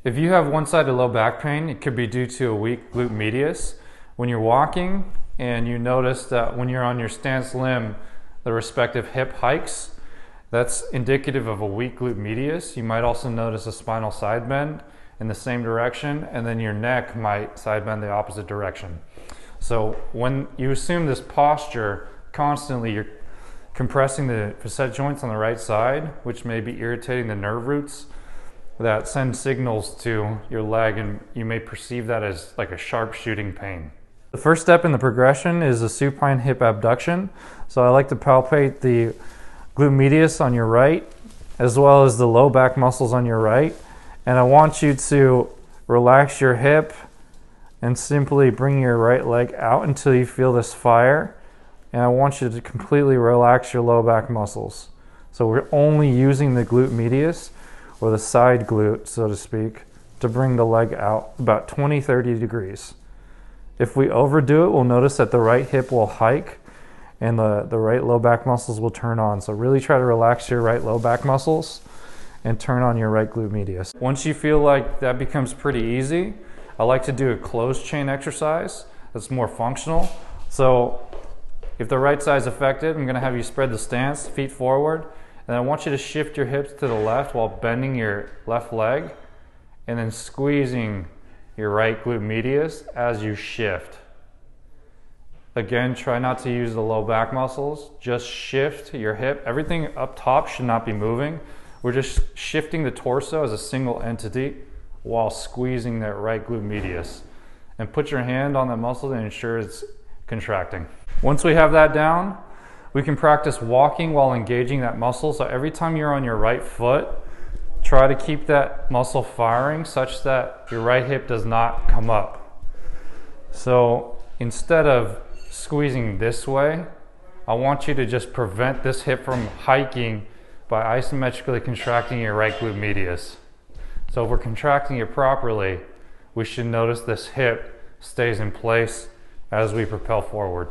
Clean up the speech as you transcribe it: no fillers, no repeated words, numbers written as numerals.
If you have one-sided low back pain, it could be due to a weak glute medius. When you're walking and you notice that when you're on your stance limb, the respective hip hikes, that's indicative of a weak glute medius. You might also notice a spinal side bend in the same direction, and then your neck might side bend the opposite direction. So when you assume this posture constantly, you're compressing the facet joints on the right side, which may be irritating the nerve roots that send signals to your leg, and you may perceive that as like a sharp shooting pain. The first step in the progression is a supine hip abduction. So I like to palpate the glute medius on your right, as well as the low back muscles on your right. And I want you to relax your hip and simply bring your right leg out until you feel this fire. And I want you to completely relax your low back muscles. So we're only using the glute medius, or the side glute, so to speak, to bring the leg out about 20-30 degrees. If we overdo it, we'll notice that the right hip will hike and the right low back muscles will turn on. So really try to relax your right low back muscles and turn on your right glute medius. Once you feel like that becomes pretty easy, I like to do a closed chain exercise that's more functional. So if the right side is affected, I'm going to have you spread the stance, feet forward, and I want you to shift your hips to the left while bending your left leg and then squeezing your right glute medius as you shift. Again, try not to use the low back muscles, just shift your hip. Everything up top should not be moving. We're just shifting the torso as a single entity while squeezing that right glute medius. And put your hand on that muscle and ensure it's contracting. Once we have that down, we can practice walking while engaging that muscle. So every time you're on your right foot, try to keep that muscle firing such that your right hip does not come up. So instead of squeezing this way, I want you to just prevent this hip from hiking by isometrically contracting your right glute medius. So if we're contracting it properly, we should notice this hip stays in place as we propel forward.